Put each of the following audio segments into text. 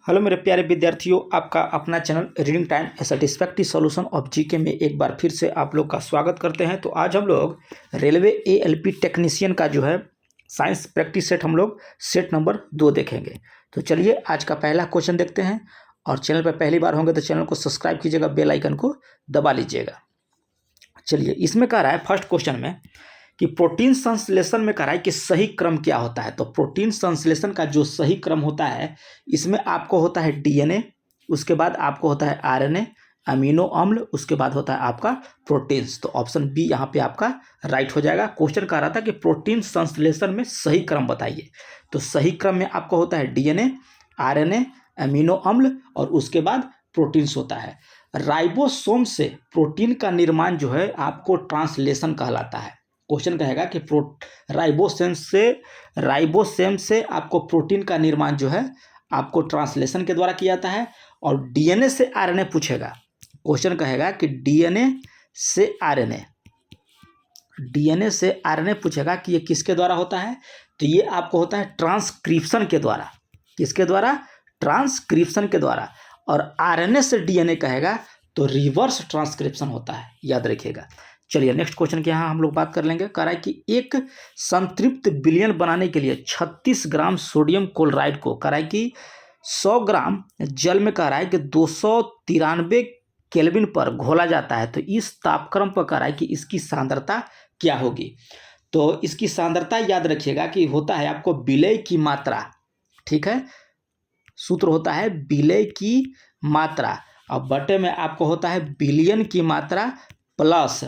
Hello मेरे प्यारे विद्यार्थियों, आपका अपना channel reading time A satisfactory solution of GK में एक बार फिर से आप लोग का स्वागत करते हैं। तो आज हम लोग रेलवे एएलपी टेक्नीशियन का जो है साइंस प्रैक्टिस सेट हम लोग सेट नंबर 2 देखेंगे। तो चलिए आज का पहला क्वेश्चन देखते हैं। और चैनल पर पहली बार होंगे तो चैनल को सब्सक्राइब कीजिएगा, बेल आइकन को दबा लीजिएगा। चलिए, इसमें कह रहा है फर्स्ट क्वेश्चन में कि प्रोटीन संश्लेषण में कह रहा है कि सही क्रम क्या होता है। तो प्रोटीन संश्लेषण का जो सही क्रम होता है, इसमें आपको होता है डीएनए, उसके बाद आपको होता है आरएनए, अमीनो अम्ल, उसके बाद होता है आपका प्रोटीन्स। तो ऑप्शन बी यहाँ पे आपका राइट हो जाएगा। क्वेश्चन कह रहा था कि प्रोटीन संश्लेषण में सही क्रम बताइए। तो सही क्रम में आपको होता है डीएनए, आरएनए, अमीनो अम्ल और उसके बाद प्रोटीन्स होता है। राइबोसोम से प्रोटीन का निर्माण जो है आपको ट्रांसलेशन कहलाता है। क्वेश्चन कहेगा कि राइबोसोम से आपको प्रोटीन का निर्माण जो है आपको ट्रांसलेशन के द्वारा किया जाता है। और डीएनए से आरएनए पूछेगा। क्वेश्चन कहेगा कि डीएनए से आरएनए पूछेगा कि ये किसके द्वारा होता है। तो ये आपको होता है ट्रांसक्रिप्शन के द्वारा। किसके द्वारा? ट्रांसक्रिप्शन के द्वारा। और आरएनए से डीएनए कहेगा तो रिवर्स ट्रांसक्रिप्शन होता है, याद रखिएगा। चलिए नेक्स्ट क्वेश्चन की यहाँ हम लोग बात कर लेंगे। कह रहा है कि एक संतृप्त विलयन बनाने के लिए 36 ग्राम सोडियम क्लोराइड को कह रहा है कि 100 ग्राम जल में कह रहा है कि 293 केल्विन पर घोला जाता है। तो इस तापक्रम पर कह रहा है कि इसकी सांद्रता क्या होगी। तो इसकी सांद्रता याद रखिएगा कि होता है आपको विलय की मात्रा, ठीक है। सूत्र होता है विलय की मात्रा और बटे में आपको होता है बिलियन की मात्रा प्लस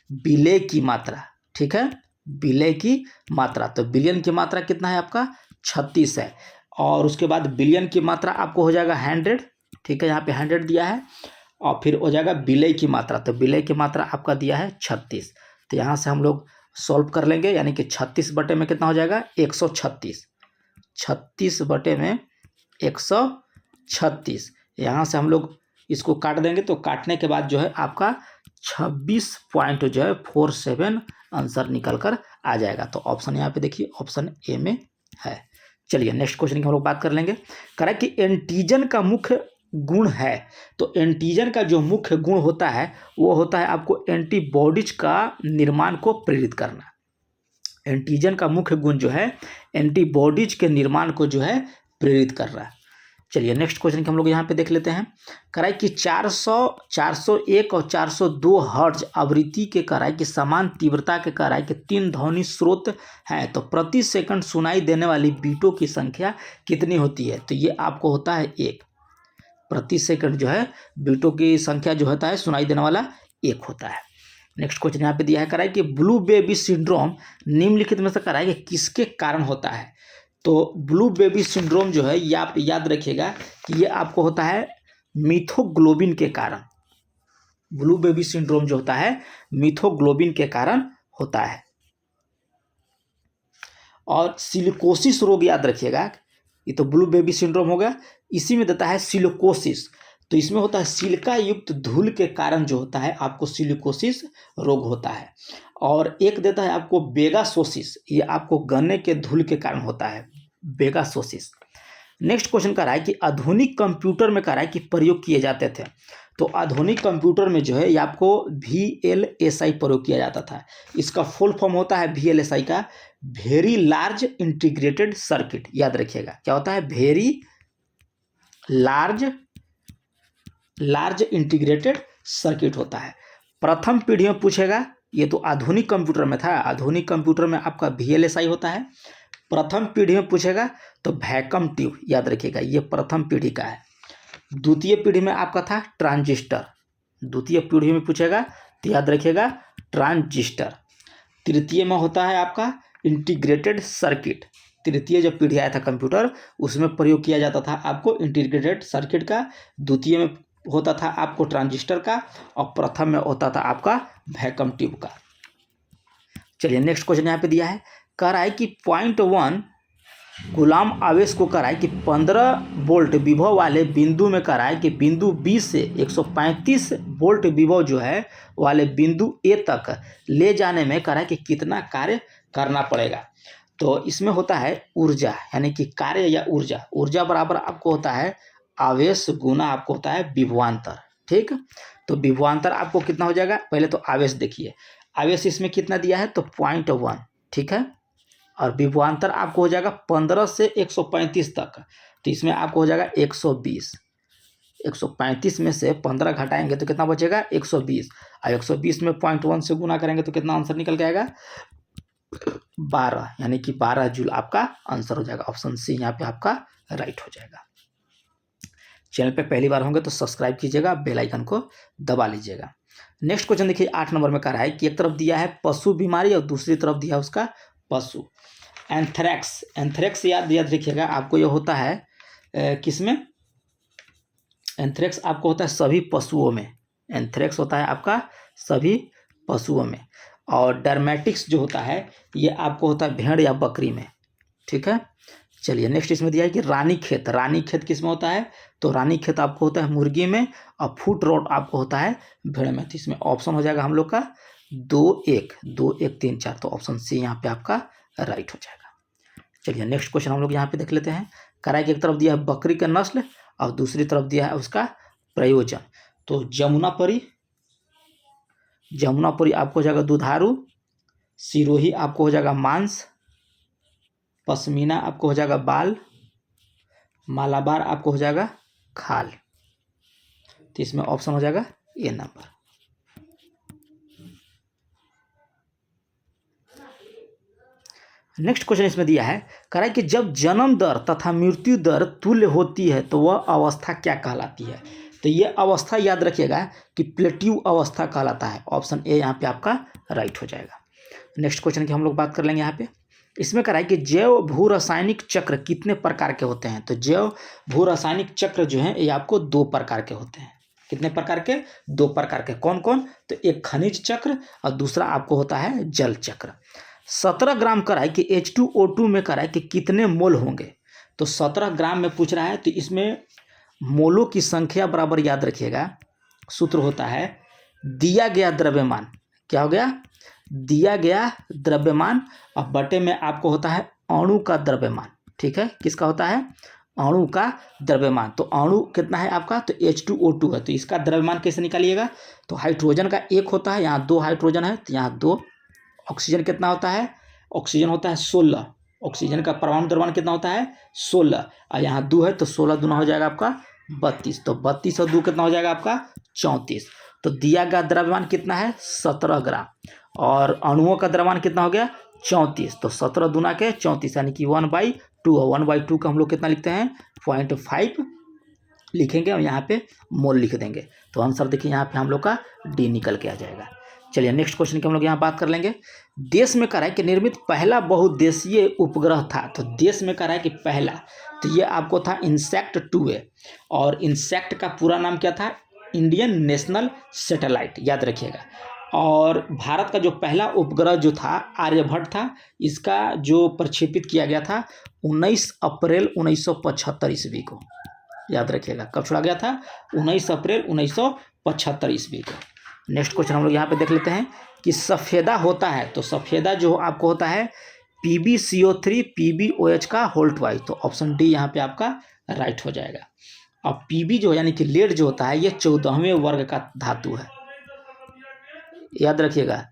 विलय की मात्रा, ठीक है, विलय की मात्रा। तो बिलियन की मात्रा कितना है आपका? 36 है। और उसके बाद बिलियन की मात्रा आपको हो जाएगा 100, ठीक है, यहाँ पे 100 दिया है। और फिर हो जाएगा विलय की मात्रा। तो विलय की मात्रा आपका दिया है 36। तो यहाँ से हम लोग सॉल्व कर लेंगे, यानी कि 36 बटे में कितना हो जाएगा? 136। 36 बटे में 136। यहाँ से हम लोग इसको काट देंगे। तो काटने के बाद जो है आपका 26.47 आंसर निकल कर आ जाएगा। तो ऑप्शन यहाँ पे देखिए, ऑप्शन ए में है। चलिए नेक्स्ट क्वेश्चन की हम लोग बात कर लेंगे। कह रहा है कि एंटीजन का मुख्य गुण है। तो एंटीजन का जो मुख्य गुण होता है वो होता है आपको एंटीबॉडीज का निर्माण को प्रेरित करना। एंटीजन का मुख्य गुण जो है एंटीबॉडीज के निर्माण को जो है प्रेरित कर रहा है। चलिए नेक्स्ट क्वेश्चन की हम लोग यहाँ पे देख लेते हैं। कराई कि 400, 401 और 402 हर्ट्ज आवृत्ति के कराई की समान तीव्रता के कराई के 3 ध्वनि स्रोत हैं। तो प्रति सेकंड सुनाई देने वाली बीटों की संख्या कितनी होती है? तो ये आपको होता है 1 प्रति सेकंड जो है बीटों की संख्या जो होता है सुनाई देने वाला 1 होता है। नेक्स्ट क्वेश्चन यहाँ पे दिया है, कराई कि ब्लू बेबी सिंड्रोम निम्नलिखित में से कराई कि किसके कारण होता है। तो ब्लू बेबी सिंड्रोम जो है ये आप याद रखिएगा कि ये आपको होता है मिथोग्लोबिन के कारण। ब्लू बेबी सिंड्रोम जो होता है मिथोग्लोबिन के कारण होता है। और सिलिकोसिस रोग याद रखिएगा, ये तो ब्लू बेबी सिंड्रोम हो गया, इसी में देता है सिलिकोसिस। तो इसमें होता है सिलिका युक्त धूल के कारण जो होता है आपको सिलिकोसिस रोग होता है। और एक देता है आपको बेगासोसिस, ये आपको गन्ने के धूल के कारण होता है, बेगासोसिस। नेक्स्ट क्वेश्चन कह रहा है कि आधुनिक कंप्यूटर में कह रहा है कि प्रयोग किए जाते थे। तो आधुनिक कंप्यूटर में जो है ये आपको VLSI प्रयोग किया जाता था। इसका फुल फॉर्म होता है VLSI का वेरी लार्ज इंटीग्रेटेड सर्किट। याद रखिएगा क्या होता है? वेरी लार्ज इंटीग्रेटेड सर्किट होता है। प्रथम पीढ़ी में पूछेगा, ये तो आधुनिक कंप्यूटर में था। आधुनिक कंप्यूटर में आपका VLSI होता है। प्रथम पीढ़ी में पूछेगा तो वैक्यूम ट्यूब, याद रखिएगा ये प्रथम पीढ़ी का है। द्वितीय पीढ़ी में आपका था ट्रांजिस्टर। द्वितीय पीढ़ी में पूछेगा तो याद रखिएगा ट्रांजिस्टर। तृतीय में होता है आपका इंटीग्रेटेड सर्किट। तृतीय जो पीढ़ी आया था कंप्यूटर उसमें प्रयोग किया जाता था आपको इंटीग्रेटेड सर्किट का। द्वितीय में होता था आपको ट्रांजिस्टर का और प्रथम में होता था आपका वैक्यूम ट्यूब का। चलिए नेक्स्ट क्वेश्चन यहाँ पे दिया है, कह रहा है कि 0.1 गुलाम आवेश को कह रहा है कि 15 वोल्ट विभव वाले बिंदु में कह रहा है कि बिंदु बी से 135 वोल्ट विभव जो है वाले बिंदु ए तक ले जाने में कह रहा है कि कितना कार्य करना पड़ेगा। तो इसमें होता है ऊर्जा, यानी कि कार्य या ऊर्जा बराबर आपको होता है आवेश गुना आपको होता है विभवांतर। ठीक, तो विभवांतर आपको कितना हो जाएगा, पहले तो आवेश देखिए, आवेश इसमें कितना दिया है तो 0.1, ठीक है, और विभवांतर आपको हो जाएगा 15 से 135 तक, तो इसमें आपको हो जाएगा 120। 135 में से 15 घटाएंगे तो कितना बचेगा 120, और 120 में 0.1 से गुना करेंगे तो कितना आंसर निकल के आएगा 12, यानी कि 12 जूल आपका आंसर हो जाएगा। ऑप्शन सी यहाँ पे आपका राइट हो जाएगा। चैनल पे पहली बार होंगे तो सब्सक्राइब कीजिएगा, बेल आइकन को दबा लीजिएगा। नेक्स्ट क्वेश्चन देखिए 8 नंबर में कह रहा है कि एक तरफ दिया है पशु बीमारी और दूसरी तरफ दिया है उसका पशु। एंथ्रेक्स, एंथ्रेक्स याद रखिएगा आपको, ये होता है किसमें, एंथ्रेक्स आपको होता है सभी पशुओं में, एंथ्रेक्स होता है आपका सभी पशुओं में, और डर्मेटिक्स जो होता है ये आपको होता है भेड़ या बकरी में। ठीक है, चलिए नेक्स्ट इसमें दिया है कि रानीखेत, रानीखेत किस में होता है तो रानीखेत आपको होता है मुर्गी में, और फुट रॉट आपको होता है भेड़ में। तो इसमें ऑप्शन हो जाएगा हम लोग का 2 1 2 1 3 4, तो ऑप्शन सी यहाँ पे आपका राइट हो जाएगा। चलिए नेक्स्ट क्वेश्चन हम लोग यहाँ पे देख लेते हैं। कराई की एक तरफ दिया है बकरी का नस्ल और दूसरी तरफ दिया है उसका प्रयोजन। तो जमुनापरी, जमुनापरी आपको हो जाएगा दुधारू, सिरोही आपको हो जाएगा मांस, पश्मीना आपको हो जाएगा बाल, मालाबार आपको हो जाएगा खाल। तो इसमें ऑप्शन हो जाएगा ए नंबर। नेक्स्ट क्वेश्चन इसमें दिया है, कह रहा है कि जब जन्म दर तथा मृत्यु दर तुल्य होती है तो वह अवस्था क्या कहलाती है। तो ये अवस्था याद रखिएगा कि प्लेट्यू अवस्था कहलाता है। ऑप्शन ए यहाँ पे आपका राइट हो जाएगा। नेक्स्ट क्वेश्चन की हम लोग बात कर लेंगे यहाँ पे। इसमें कह रहा है कि जैव भू रासायनिक चक्र कितने प्रकार के होते हैं। तो जैव भू रासायनिक चक्र जो है ये आपको 2 प्रकार के होते हैं। कितने प्रकार के, 2 प्रकार के। कौन कौन, तो एक खनिज चक्र और दूसरा आपको होता है जल चक्र। 17 ग्राम कह रहा है कि H2O2 में कह रहा है कि कितने मोल होंगे। तो 17 ग्राम में पूछ रहा है, तो इसमें मोलों की संख्या बराबर याद रखिएगा, सूत्र होता है दिया गया द्रव्यमान, क्या हो गया, दिया गया द्रव्यमान, और बटे में आपको होता है अणु का द्रव्यमान। ठीक है, किसका होता है, अणु का द्रव्यमान। तो अणु कितना है आपका, तो H2O2 है, तो इसका द्रव्यमान कैसे निकालिएगा, तो हाइड्रोजन का 1 होता है, यहाँ 2 हाइड्रोजन है तो यहाँ 2। ऑक्सीजन कितना होता है, ऑक्सीजन होता है 16, ऑक्सीजन का परमाणु द्रव्यमान कितना होता है 16, और यहाँ 2 है तो 16 दूना हो जाएगा आपका 32, तो 32 और 2 कितना हो जाएगा आपका 34। तो दिया गया द्रव्यमान कितना है 17 ग्राम, और अणुओं का द्रव्यमान कितना हो गया 34, तो 17 दूना के 34, यानी कि 1/2, और 1/2 का हम लोग कितना लिखते हैं 0.5 लिखेंगे, और यहाँ पे मोल लिख देंगे। तो आंसर देखिए यहाँ पे हम लोग का डी निकल के आ जाएगा। चलिए नेक्स्ट क्वेश्चन की हम लोग यहाँ बात कर लेंगे। देश में कह रहा है कि निर्मित पहला बहुउद्देशीय उपग्रह था। तो देश में कह रहा है कि पहला, तो ये आपको था इंसेक्ट 2A, और इंसेक्ट का पूरा नाम क्या था, इंडियन नेशनल सैटेलाइट, याद रखिएगा। और भारत का जो पहला उपग्रह जो था आर्यभट्ट था, इसका जो प्रक्षेपित किया गया था 19 अप्रैल 1975 ईस्वी को, याद रखिएगा। कब छोड़ा गया था, 19 अप्रैल 1975 ईस्वी को। नेक्स्ट क्वेश्चन हम लोग यहाँ पे देख लेते हैं कि सफ़ेदा होता है। तो सफ़ेदा जो आपको होता है PbCO3 PbOH का होल ट्वाइस, तो ऑप्शन डी यहाँ पे आपका राइट हो जाएगा। और Pb जो यानी कि लेड जो होता है ये 14वें वर्ग का धातु है, याद रखिएगा,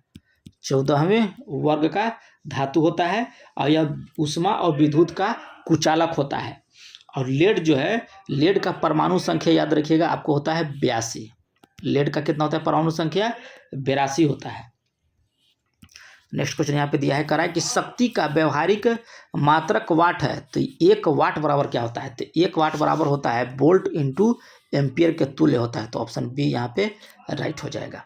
14वें वर्ग का धातु होता है, और यह ऊष्मा और विद्युत का कुचालक होता है। और लेड जो है, लेड का परमाणु संख्या याद रखिएगा आपको होता है 82। लेड का कितना होता है परमाणु संख्या 82 होता है। नेक्स्ट क्वेश्चन यहाँ पे दिया है, कह रहा है कि शक्ति का व्यवहारिक मात्रक वाट है। तो 1 वाट बराबर क्या होता है, तो 1 वाट बराबर होता है वोल्ट इंटू एम्पियर के तुल्य होता है। तो ऑप्शन बी यहाँ पे राइट हो जाएगा।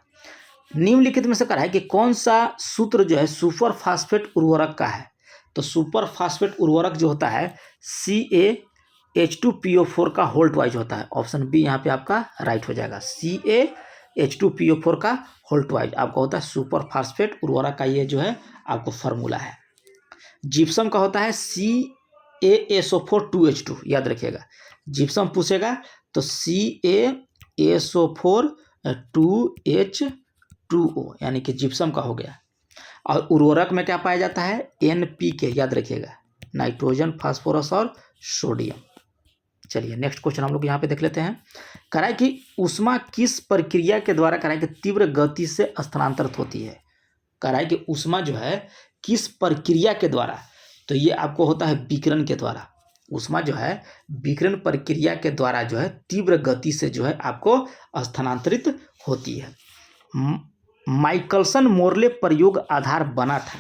निम्नलिखित में से कह रहा है कि कौन सा सूत्र जो है सुपर फास्फेट उर्वरक का है। तो सुपर फास्फेट उर्वरक जो होता है CaH2PO4 का होल ट्वाइस होता है। ऑप्शन बी यहाँ पे आपका राइट हो जाएगा। CaH2PO4 का होल ट्वाइस आपका होता है सुपर फास्फेट उर्वरक का, ये जो है आपको फार्मूला है। जिप्सम का होता है CaSO4 याद रखिएगा। जिप्सम पूछेगा तो CaSO4 यानी कि जिप्सम का हो गया। और उर्वरक में क्या पाया जाता है NPK, याद रखिएगा, नाइट्रोजन, फास्फोरस और सोडियम। चलिए नेक्स्ट क्वेश्चन हम लोग यहाँ पे देख लेते हैं। कह रहा है कि ऊष्मा किस प्रक्रिया के द्वारा, कह रहा है कि तीव्र गति से स्थानांतरित होती है। कह रहा है कि ऊष्मा जो है किस प्रक्रिया के द्वारा, तो ये आपको होता है विकिरण के द्वारा। ऊष्मा जो है विकिरण प्रक्रिया के द्वारा जो है तीव्र गति से जो है आपको स्थानांतरित होती है। माइकलसन मोर्ले प्रयोग आधार बना था,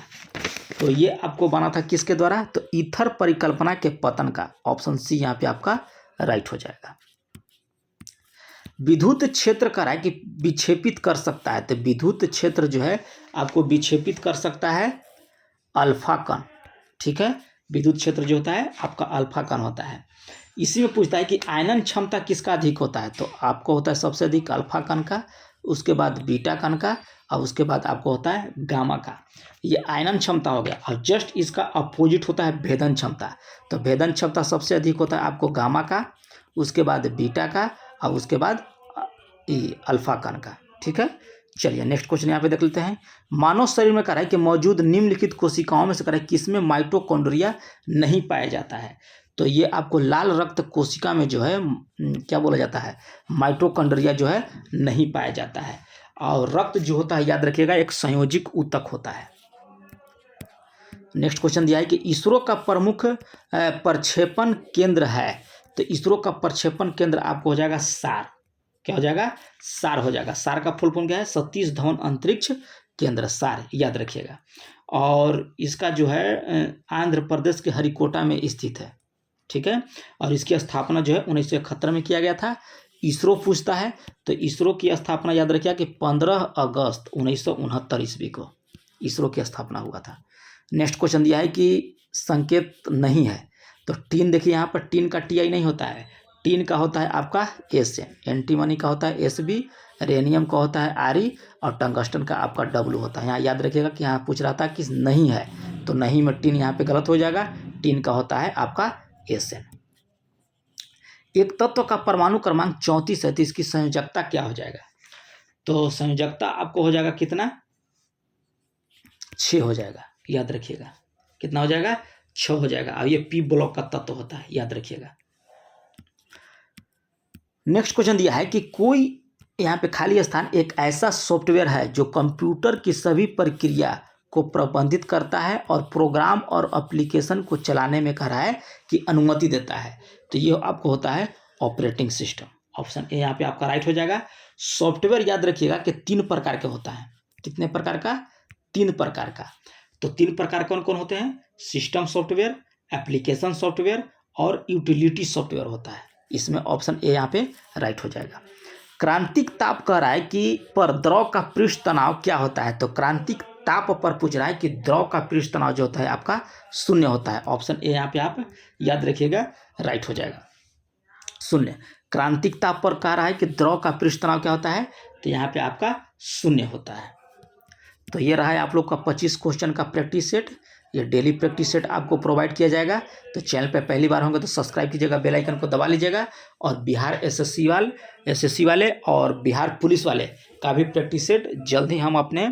तो ये आपको बना था किसके द्वारा, तो ईथर परिकल्पना के पतन का। ऑप्शन सी यहाँ पे आपका राइट हो जाएगा। विद्युत क्षेत्र कह रहा है कि विक्षेपित कर सकता है, तो विद्युत क्षेत्र जो है आपको विक्षेपित कर सकता है अल्फा कण। ठीक है, विद्युत क्षेत्र जो होता है आपका अल्फा कण होता है। इसी में पूछता है कि आयनन क्षमता किसका अधिक होता है, तो आपको होता है सबसे अधिक अल्फा कण का, उसके बाद बीटा कण का, और उसके बाद आपको होता है गामा का। ये आयनन क्षमता हो गया। और जस्ट इसका अपोजिट होता है भेदन क्षमता, तो भेदन क्षमता सबसे अधिक होता है आपको गामा का, उसके बाद बीटा का, और उसके बाद अल्फा कण का। ठीक है, चलिए नेक्स्ट क्वेश्चन यहाँ पे देख लेते हैं। मानव शरीर में कह रहा है कि मौजूद निम्नलिखित कोशिकाओं में से कह रहा है किसमें माइटोकॉन्ड्रिया नहीं पाया जाता है, तो ये आपको लाल रक्त कोशिका में जो है क्या बोला जाता है, माइटोकॉन्ड्रिया जो है नहीं पाया जाता है। और रक्त जो होता है याद रखिएगा एक संयोजिक ऊतक होता है। नेक्स्ट क्वेश्चन दिया है कि इसरो का प्रमुख प्रक्षेपण केंद्र है, तो इसरो का प्रक्षेपण केंद्र आपको हो जाएगा सार। क्या हो जाएगा, सार हो जाएगा। सार का फुल फॉर्म क्या है, सतीश धवन अंतरिक्ष केंद्र, सार याद रखिएगा। और इसका जो है आंध्र प्रदेश के हरिकोटा में स्थित है। ठीक है, और इसकी स्थापना जो है 1971 में किया गया था। इसरो पूछता है, तो इसरो की स्थापना याद रखिएगा कि 15 अगस्त 1969 ईस्वी को इसरो की स्थापना हुआ था। नेक्स्ट क्वेश्चन दिया है कि संकेत नहीं है, तो टीन देखिए यहाँ पर टीन का टी आई नहीं होता है, टीन का होता है आपका एस एन, एंटीमनी का होता है एस बी, रेनियम का होता है आर ई, और टंगस्टन का आपका डब्ल्यू होता है। यहाँ याद रखिएगा कि यहाँ पूछ रहा था कि नहीं है, तो नहीं में टीन यहाँ पे गलत हो जाएगा। टीन का होता है आपका एस एन। एक तत्व का परमाणु क्रमांक 34 है, तो इसकी संयोजकता क्या हो जाएगा, तो संयोजकता आपको हो जाएगा कितना, 6 हो जाएगा। याद रखिएगा कितना हो जाएगा, 6 हो जाएगा। और ये पी ब्लॉक का तत्व होता है, याद रखिएगा। नेक्स्ट क्वेश्चन दिया है कि कोई यहाँ पे खाली स्थान एक ऐसा सॉफ्टवेयर है जो कंप्यूटर की सभी प्रक्रिया को प्रबंधित करता है और प्रोग्राम और एप्लीकेशन को चलाने में कह रहा है कि अनुमति देता है, तो ये आपको होता है ऑपरेटिंग सिस्टम। ऑप्शन ए यहाँ पे आपका राइट हो जाएगा। सॉफ्टवेयर याद रखिएगा कि 3 प्रकार के होता है। कितने प्रकार का, 3 प्रकार का। तो 3 प्रकार कौन कौन होते हैं, सिस्टम सॉफ्टवेयर, एप्लीकेशन सॉफ्टवेयर और यूटिलिटी सॉफ्टवेयर होता है। इसमें ऑप्शन ए यहाँ पे राइट हो जाएगा। क्रांतिक ताप कह रहा है कि पर द्रव का पृष्ठ तनाव क्या होता है, तो क्रांतिक ताप पर पूछ रहा है कि द्रव का पृष्ठ तनाव जो होता है आपका 0 होता है। ऑप्शन ए यहाँ पे आप याद रखिएगा राइट हो जाएगा, 0। क्रांतिक ताप पर कह रहा है कि द्रव का पृष्ठ तनाव क्या होता है, तो यहाँ पे आपका 0 होता है। तो ये रहा है आप लोग का 25 क्वेश्चन का प्रैक्टिस सेट। ये डेली प्रैक्टिस सेट आपको प्रोवाइड किया जाएगा। तो चैनल पे पहली बार होंगे तो सब्सक्राइब कीजिएगा, बेल आइकन को दबा लीजिएगा। और बिहार एसएससी वाले और बिहार पुलिस वाले का भी प्रैक्टिस सेट जल्द ही हम अपने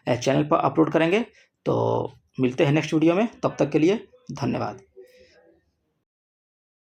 चैनल पर अपलोड करेंगे। तो मिलते हैं नेक्स्ट वीडियो में, तब तक के लिए धन्यवाद।